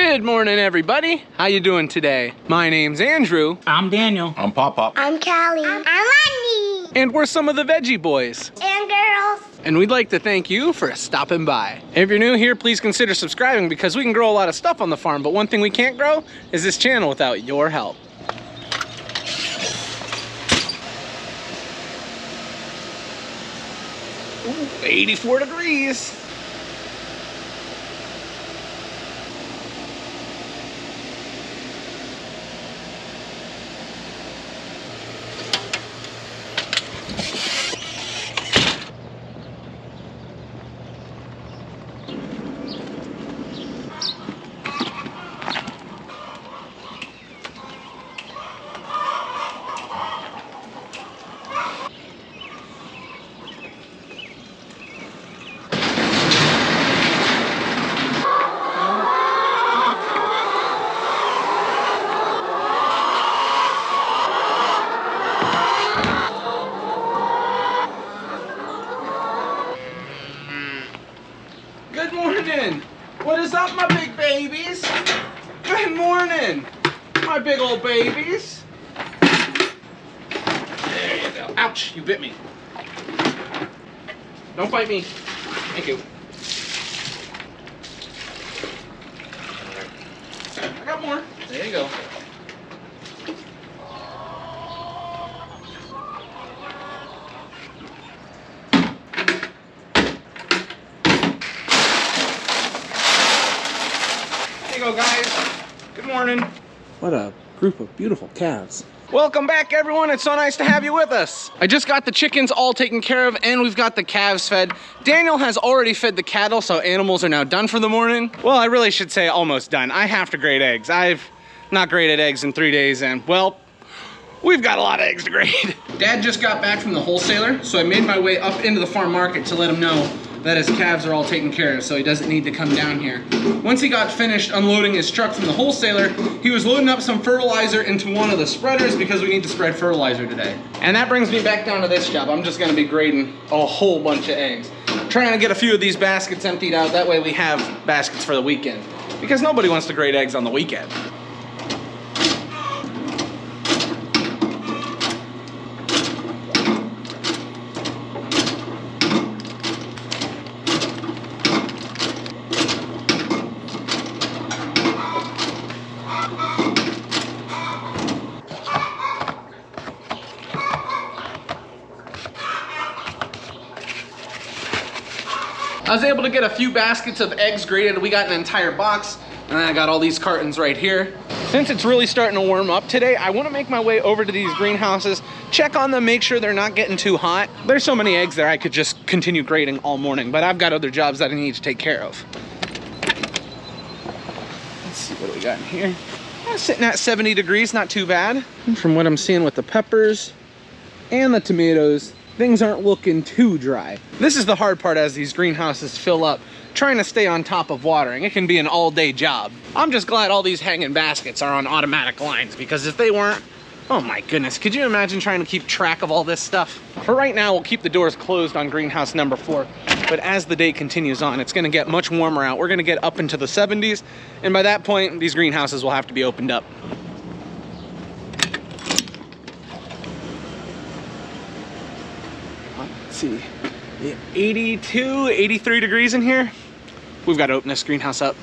Good morning, everybody. How you doing today? My name's Andrew. I'm Daniel. I'm Pop-Pop. I'm Callie. I'm Rodney. And we're some of the Veggie boys. And girls. And we'd like to thank you for stopping by. If you're new here, please consider subscribing because we can grow a lot of stuff on the farm, but one thing we can't grow is this channel without your help. Ooh, 84 degrees. Good morning. What is up, my big babies? Good morning, my big old babies. There you go. Ouch, you bit me. Don't bite me. Thank you. I got more. There you go. There you go, guys. Good morning. What a group of beautiful calves. Welcome back, everyone. It's so nice to have you with us. I just got the chickens all taken care of and we've got the calves fed. Daniel has already fed the cattle, so animals are now done for the morning. Well, I really should say almost done. I have to grade eggs. I've not graded eggs in 3 days and, well, we've got a lot of eggs to grade. Dad just got back from the wholesaler, so I made my way up into the farm market to let him know that his calves are all taken care of, so he doesn't need to come down here. Once he got finished unloading his truck from the wholesaler, he was loading up some fertilizer into one of the spreaders because we need to spread fertilizer today. And that brings me back down to this job. I'm just gonna be grading a whole bunch of eggs. Trying to get a few of these baskets emptied out, that way we have baskets for the weekend. Because nobody wants to grade eggs on the weekend. I was able to get a few baskets of eggs graded. We got an entire box, and I got all these cartons right here. Since it's really starting to warm up today, I want to make my way over to these greenhouses, check on them, make sure they're not getting too hot. There's so many eggs there I could just continue grading all morning, but I've got other jobs that I need to take care of. Let's see what we got in here. Sitting at 70 degrees, not too bad. And from what I'm seeing with the peppers and the tomatoes, things aren't looking too dry. This is the hard part as these greenhouses fill up, trying to stay on top of watering. It can be an all-day job. I'm just glad all these hanging baskets are on automatic lines, because if they weren't, oh my goodness, could you imagine trying to keep track of all this stuff? For right now, we'll keep the doors closed on greenhouse number 4, but as the day continues on, it's gonna get much warmer out. We're gonna get up into the 70s, and by that point, these greenhouses will have to be opened up. See, 82, 83 degrees in here. We've got to open this greenhouse up.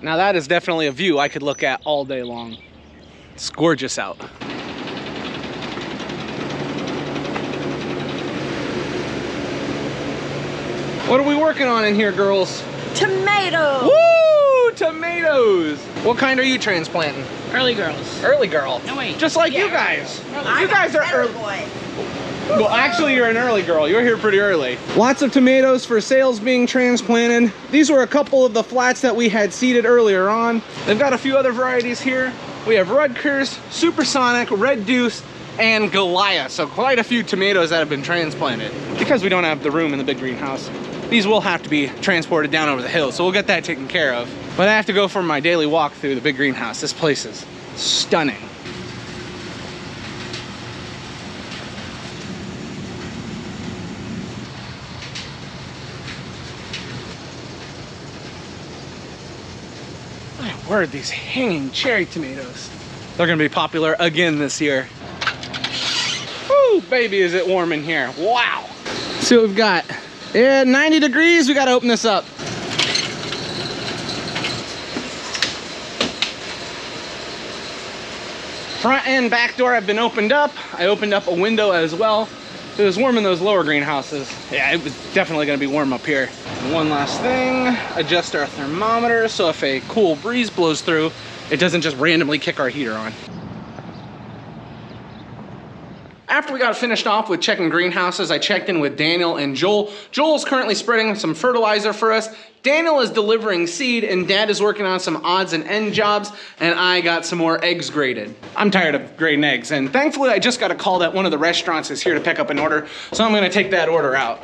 Now that is definitely a view I could look at all day long. It's gorgeous out. What are we working on in here, girls? Tomatoes. Woo! Tomatoes! What kind are you transplanting? Early girls. Early girl. No, wait. Just like Yeah, you guys. early. You guys are early. Boy. Well, actually, you're an early girl. You're here pretty early. Lots of tomatoes for sales being transplanted. These were a couple of the flats that we had seeded earlier on. They've got a few other varieties here. We have Rutgers, Supersonic, Red Deuce, and Goliath. So quite a few tomatoes that have been transplanted. Because we don't have the room in the big greenhouse, these will have to be transported down over the hill, so we'll get that taken care of. But I have to go for my daily walk through the big greenhouse. This place is stunning. My word, these hanging cherry tomatoes. They're gonna be popular again this year. Woo, baby, is it warm in here. Wow. Let's see what we've got. Yeah, 90 degrees, we gotta open this up. Front and back door have been opened up. I opened up a window as well. It was warm in those lower greenhouses. Yeah, it was definitely gonna be warm up here. And one last thing, adjust our thermometer so if a cool breeze blows through, it doesn't just randomly kick our heater on. After we got finished off with checking greenhouses, I checked in with Daniel and Joel. Joel's currently spreading some fertilizer for us. Daniel is delivering seed, and Dad is working on some odds and end jobs, and I got some more eggs graded. I'm tired of grading eggs, and thankfully I just got a call that one of the restaurants is here to pick up an order, so I'm gonna take that order out.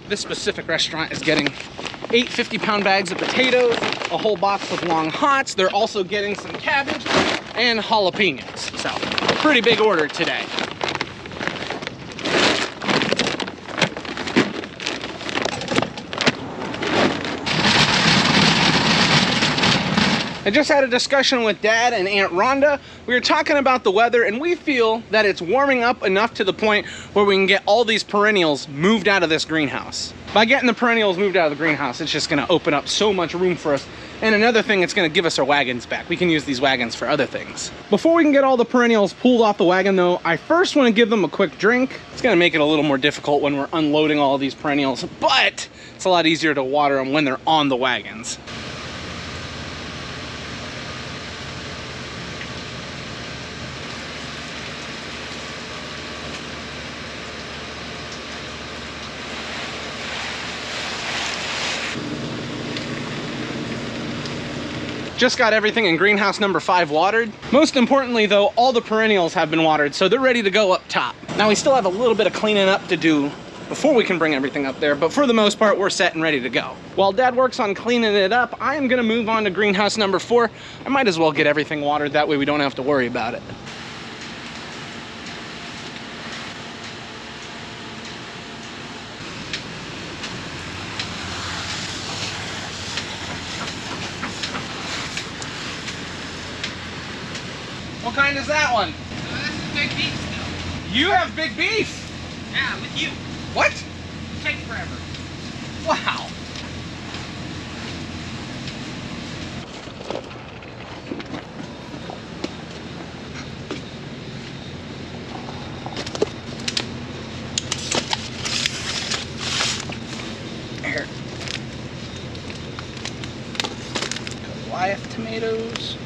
This specific restaurant is getting 8 50-pound bags of potatoes, a whole box of long hots. They're also getting some cabbage and jalapenos. So, pretty big order today. I just had a discussion with Dad and Aunt Rhonda. We were talking about the weather, and we feel that it's warming up enough to the point where we can get all these perennials moved out of this greenhouse. By getting the perennials moved out of the greenhouse, it's just gonna open up so much room for us. And another thing, it's gonna give us our wagons back. We can use these wagons for other things. Before we can get all the perennials pulled off the wagon though, I first wanna give them a quick drink. It's gonna make it a little more difficult when we're unloading all of these perennials, but it's a lot easier to water them when they're on the wagons. Just got everything in greenhouse number 5 watered. Most importantly though, all the perennials have been watered, so they're ready to go up top. Now we still have a little bit of cleaning up to do before we can bring everything up there, but for the most part, we're set and ready to go. While Dad works on cleaning it up, I am gonna move on to greenhouse number 4. I might as well get everything watered, that way we don't have to worry about it. What kind is that one? This is big beef still. You have big beef? Yeah, with you. What? It takes forever. Wow. Here. Goliath tomatoes.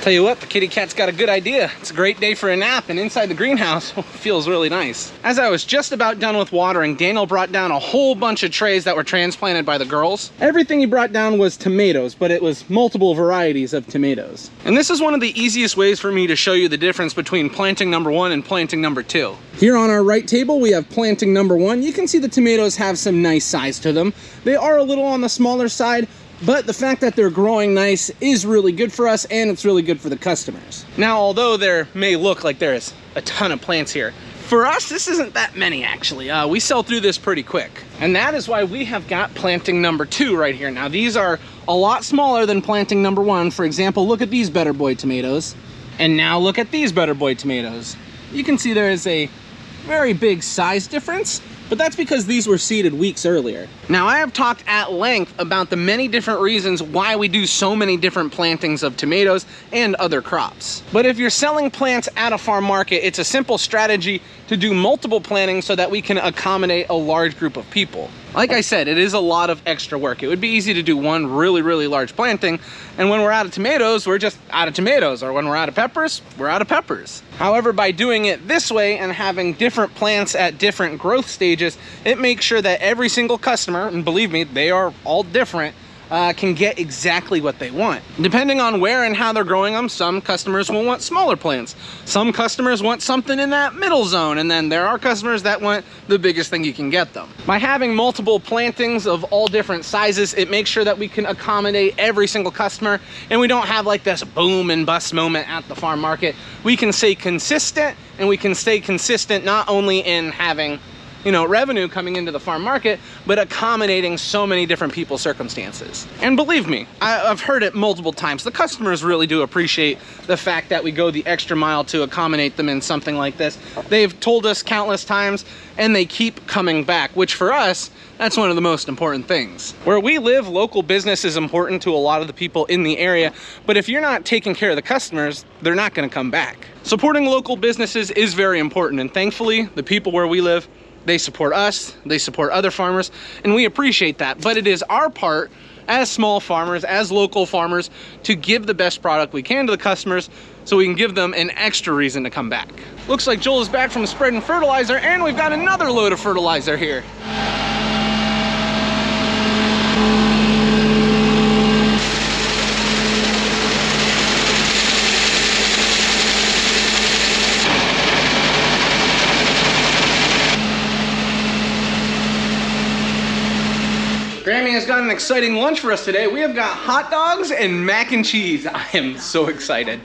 Tell you what, the kitty cat's got a good idea. It's a great day for a nap, and inside the greenhouse feels really nice. As I was just about done with watering, Daniel brought down a whole bunch of trays that were transplanted by the girls. Everything he brought down was tomatoes, but it was multiple varieties of tomatoes. And this is one of the easiest ways for me to show you the difference between planting number 1 and planting number 2. Here on our right table, we have planting number 1. You can see the tomatoes have some nice size to them. They are a little on the smaller side, but the fact that they're growing nice is really good for us, and it's really good for the customers. Now, although there may look like there's a ton of plants here, for us, this isn't that many actually. We sell through this pretty quick. And that is why we have got planting number 2 right here. Now, these are a lot smaller than planting number 1. For example, look at these Better Boy tomatoes. And now look at these Better Boy tomatoes. You can see there is a very big size difference, but that's because these were seeded weeks earlier. Now, I have talked at length about the many different reasons why we do so many different plantings of tomatoes and other crops. But if you're selling plants at a farm market, it's a simple strategy to do multiple plantings so that we can accommodate a large group of people. Like I said, it is a lot of extra work. It would be easy to do one really, really large planting, and when we're out of tomatoes, we're just out of tomatoes, or when we're out of peppers, we're out of peppers. However, by doing it this way and having different plants at different growth stages, it makes sure that every single customer, and believe me, they are all different, can get exactly what they want. Depending on where and how they're growing them, some customers will want smaller plants. Some customers want something in that middle zone, and then there are customers that want the biggest thing you can get them. By having multiple plantings of all different sizes, it makes sure that we can accommodate every single customer, and we don't have like this boom and bust moment at the farm market. We can stay consistent, and we can stay consistent not only in having, you know, revenue coming into the farm market, but accommodating so many different people's circumstances. And believe me, I've heard it multiple times. The customers really do appreciate the fact that we go the extra mile to accommodate them in something like this. They've told us countless times, and they keep coming back, which for us, that's one of the most important things. Where we live, local business is important to a lot of the people in the area, but if you're not taking care of the customers, they're not gonna come back. Supporting local businesses is very important, and thankfully, the people where we live, they support us, they support other farmers, and we appreciate that. But it is our part as small farmers, as local farmers, to give the best product we can to the customers so we can give them an extra reason to come back. Looks like Joel is back from spreading fertilizer, and we've got another load of fertilizer here. Grammy has got an exciting lunch for us today. We have got hot dogs and mac and cheese. I am so excited.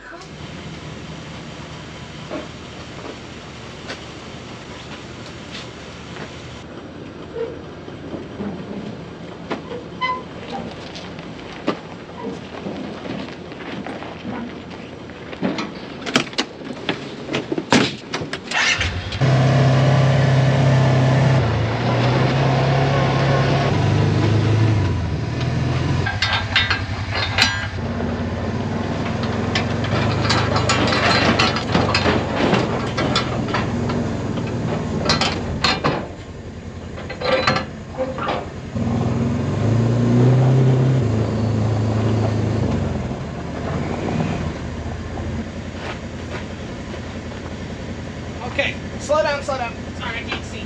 Okay, slow down, slow down. Sorry, I can't see.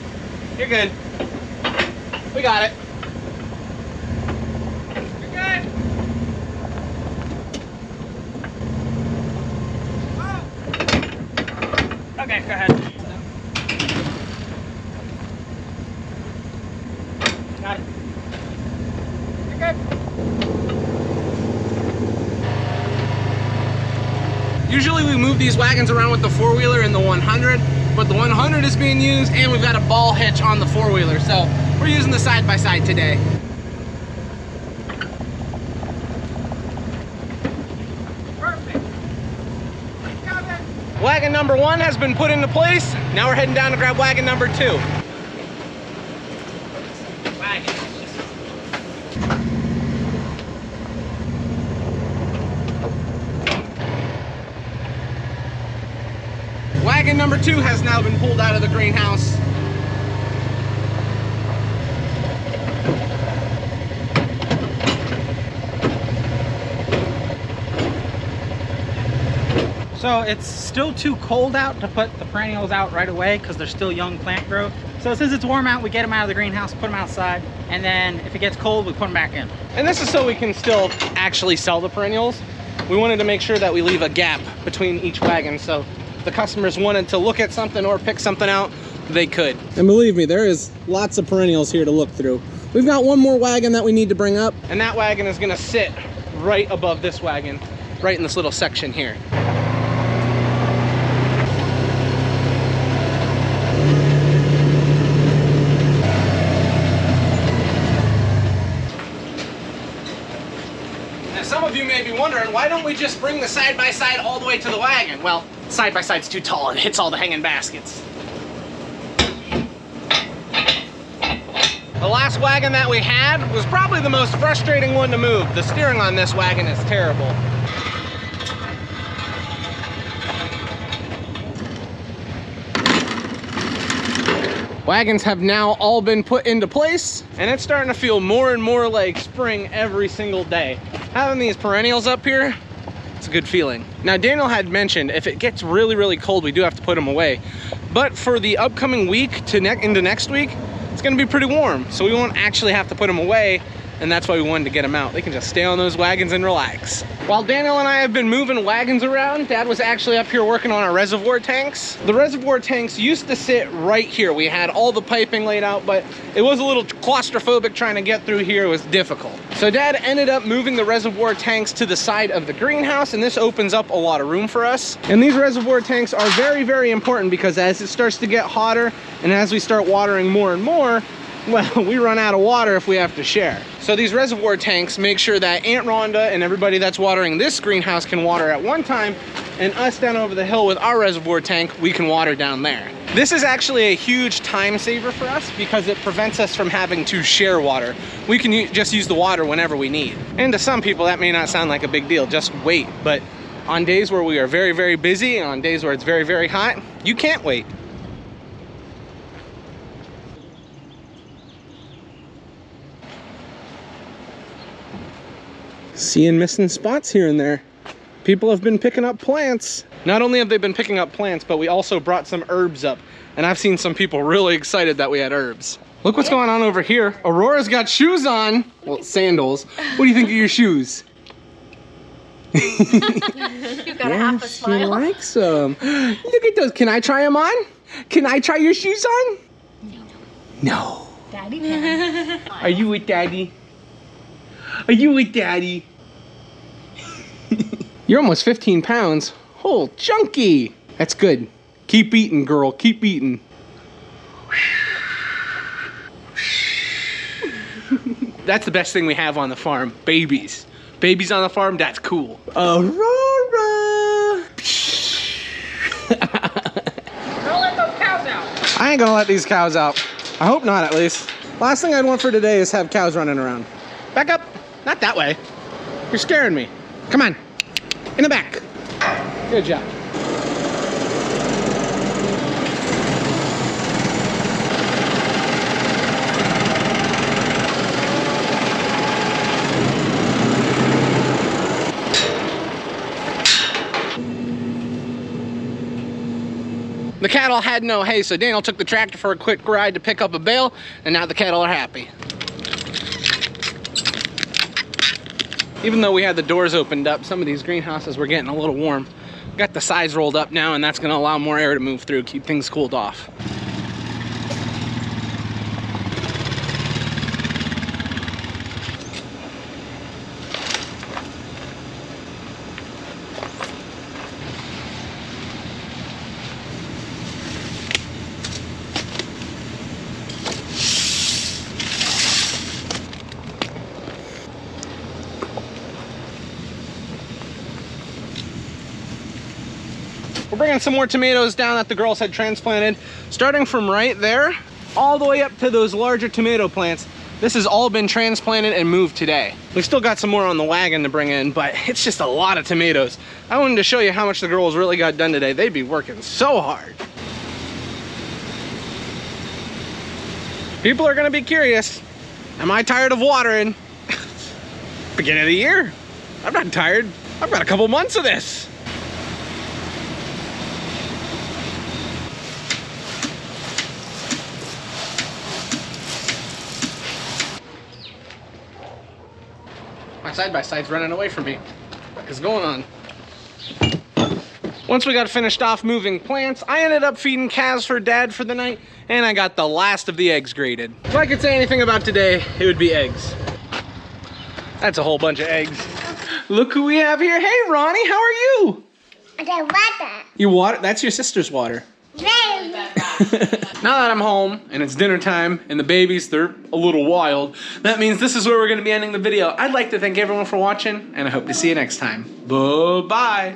You're good. We got it. You're good. Oh. Okay, go ahead. Got it. You're good. Usually we move these wagons around with the four-wheeler and the 100, but the 100 is being used, and we've got a ball hitch on the four-wheeler, so we're using the side-by-side today. Perfect. Got it. Wagon number 1 has been put into place. Now we're heading down to grab wagon number 2. Wagon. Wagon number 2 has now been pulled out of the greenhouse. So it's still too cold out to put the perennials out right away because they're still young plant growth. So since it's warm out, we get them out of the greenhouse, put them outside, and then if it gets cold, we put them back in. And this is so we can still actually sell the perennials. We wanted to make sure that we leave a gap between each wagon, so if the customers wanted to look at something or pick something out, they could. And believe me, there is lots of perennials here to look through. We've got one more wagon that we need to bring up, and that wagon is gonna sit right above this wagon, right in this little section here. Some of you may be wondering, why don't we just bring the side-by-side all the way to the wagon? Well, side-by-side's too tall and hits all the hanging baskets. The last wagon that we had was probably the most frustrating one to move. The steering on this wagon is terrible. Wagons have now all been put into place, and it's starting to feel more and more like spring every single day. Having these perennials up here, it's a good feeling. Now, Daniel had mentioned if it gets really, really cold, we do have to put them away. But for the upcoming week to into next week, it's gonna be pretty warm, so we won't actually have to put them away, and that's why we wanted to get them out. They can just stay on those wagons and relax. While Daniel and I have been moving wagons around, Dad was actually up here working on our reservoir tanks. The reservoir tanks used to sit right here. We had all the piping laid out, but it was a little claustrophobic trying to get through here. It was difficult. So Dad ended up moving the reservoir tanks to the side of the greenhouse, and this opens up a lot of room for us. And these reservoir tanks are very, very important because as it starts to get hotter and as we start watering more and more, well, we run out of water if we have to share. So these reservoir tanks make sure that Aunt Rhonda and everybody that's watering this greenhouse can water at one time, and us down over the hill with our reservoir tank, we can water down there. This is actually a huge time saver for us because it prevents us from having to share water. We can just use the water whenever we need. And to some people that may not sound like a big deal, just wait. But on days where we are very, very busy and on days where it's very, very hot, you can't wait. Seeing missing spots here and there. People have been picking up plants. Not only have they been picking up plants, but we also brought some herbs up. And I've seen some people really excited that we had herbs. Look what's going on over here. Aurora's got shoes on. Well, sandals. What do you think of your shoes? You've got half a smile. She likes them. Look at those. Can I try them on? Can I try your shoes on? No. Daddy can. Are you with Daddy? Are you with Daddy? You're almost 15 pounds. Oh, chunky. That's good. Keep eating, girl. Keep eating. That's the best thing we have on the farm. Babies. Babies on the farm, that's cool. Aurora! Don't let those cows out. I ain't gonna let these cows out. I hope not, at least. Last thing I'd want for today is have cows running around. Back up. Not that way. You're scaring me. Come on. In the back. Good job. The cattle had no hay, so Daniel took the tractor for a quick ride to pick up a bale, and now the cattle are happy. Even though we had the doors opened up, some of these greenhouses were getting a little warm. Got the sides rolled up now, and that's gonna allow more air to move through, keep things cooled off. We're bringing some more tomatoes down that the girls had transplanted, starting from right there, all the way up to those larger tomato plants. This has all been transplanted and moved today. We've still got some more on the wagon to bring in, but it's just a lot of tomatoes. I wanted to show you how much the girls really got done today. They'd be working so hard. People are gonna be curious. Am I tired of watering? Beginning of the year. I'm not tired. I've got a couple months of this. My side-by-side's running away from me. What is going on? Once we got finished off moving plants, I ended up feeding calves for Dad for the night, and I got the last of the eggs graded. If I could say anything about today, it would be eggs. That's a whole bunch of eggs. Look who we have here. Hey, Ronnie, how are you? I got water. Your water? That's your sister's water. Now that I'm home and it's dinner time and the babies, they're a little wild, that means this is where we're going to be ending the video. I'd like to thank everyone for watching, and I hope to see you next time. Bye-bye.